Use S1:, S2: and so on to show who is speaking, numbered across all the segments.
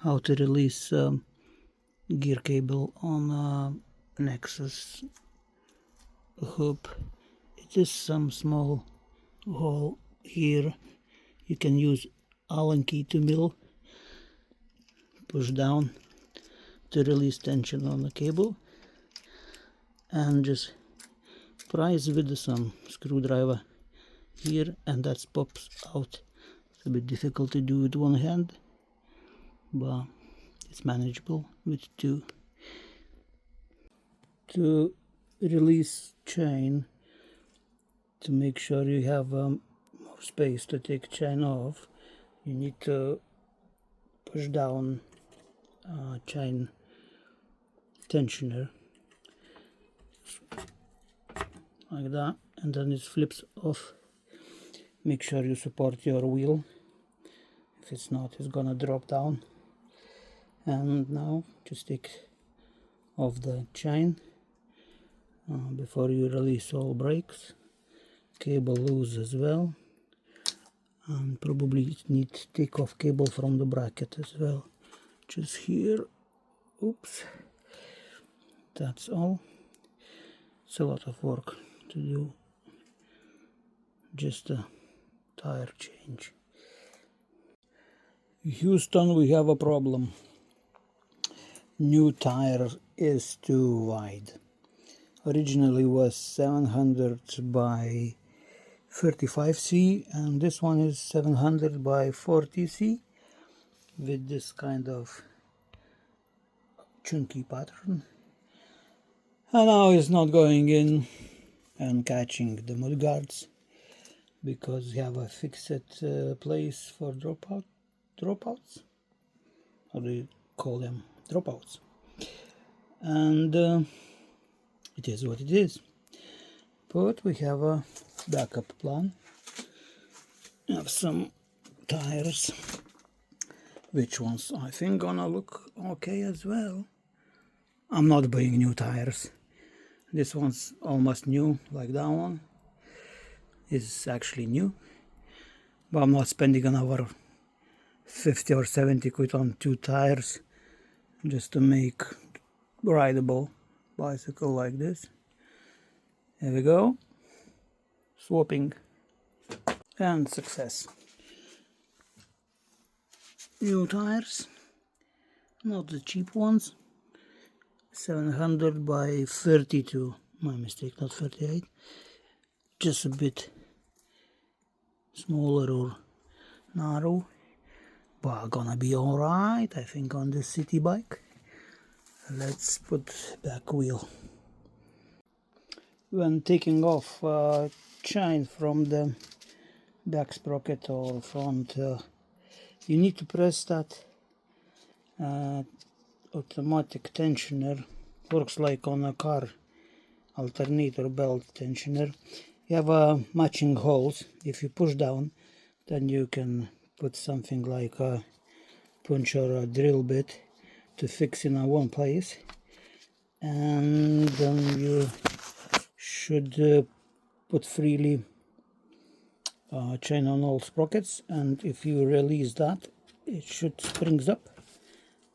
S1: how to release gear cable on Nexus hoop. It is some small hole here. You can use Allen key to mill, push down to release tension on the cable, and just prise with some screwdriver here, and that pops out. It's a bit difficult to do with one hand, but it's manageable with two. To release chain, to make sure you have more space to take chain off, you need to push down chain tensioner like that, and then it flips off. Make sure you support your wheel. If it's not, it's gonna drop down. And now just take off the chain before you release all brakes. Cable loose as well, and probably need to take off cable from the bracket as well. Just here. Oops, that's all. It's a lot of work to do, just a tire change. Houston, we have a problem. New tire is too wide. Originally was 700 by 35C, and this one is 700 by 40C with this kind of chunky pattern. And now it's not going in and catching the mud guards because we have a fixed place for dropouts. How do you call them? Dropouts. And it is what it is. But we have a backup plan. We have some tires, which ones I think gonna look okay as well. I'm not buying new tires. This one's almost new, like that one is actually new, but I'm not spending another 50 or 70 quid on 2 tires just to make rideable bicycle like this. Here we go, swapping, and success. New tires, not the cheap ones, 700 by 32, my mistake, not 38, just a bit smaller or narrow, but gonna be alright, I think, on this city bike. Let's put back wheel. When taking off chain from the back sprocket or front, you need to press that automatic tensioner. Works like on a car alternator belt tensioner. You have matching holes. If you push down, then you can put something like a punch or a drill bit to fix in one place, and then you should put freely chain on all sprockets, and if you release that, it should springs up,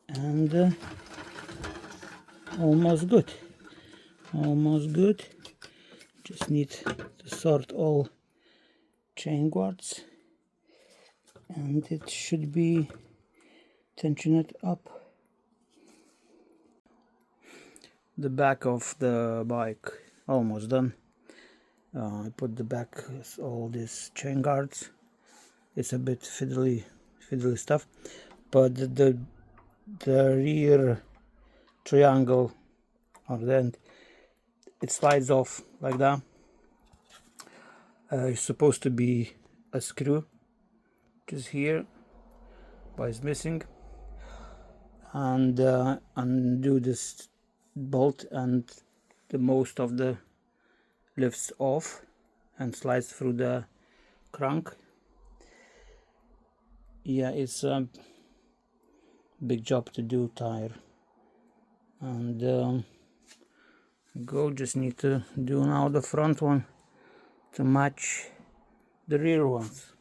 S1: and almost good. Just need to sort all chain guards, and it should be tensioned up. The back of the bike almost done. I put the back all these chain guards. It's a bit fiddly stuff, but the rear triangle of the end, it slides off like that. It's supposed to be a screw just here, but it's missing. And undo this bolt, and the most of the lifts off and slides through the crank. Yeah, it's a big job to do tire, and just need to do now the front one to match the rear ones.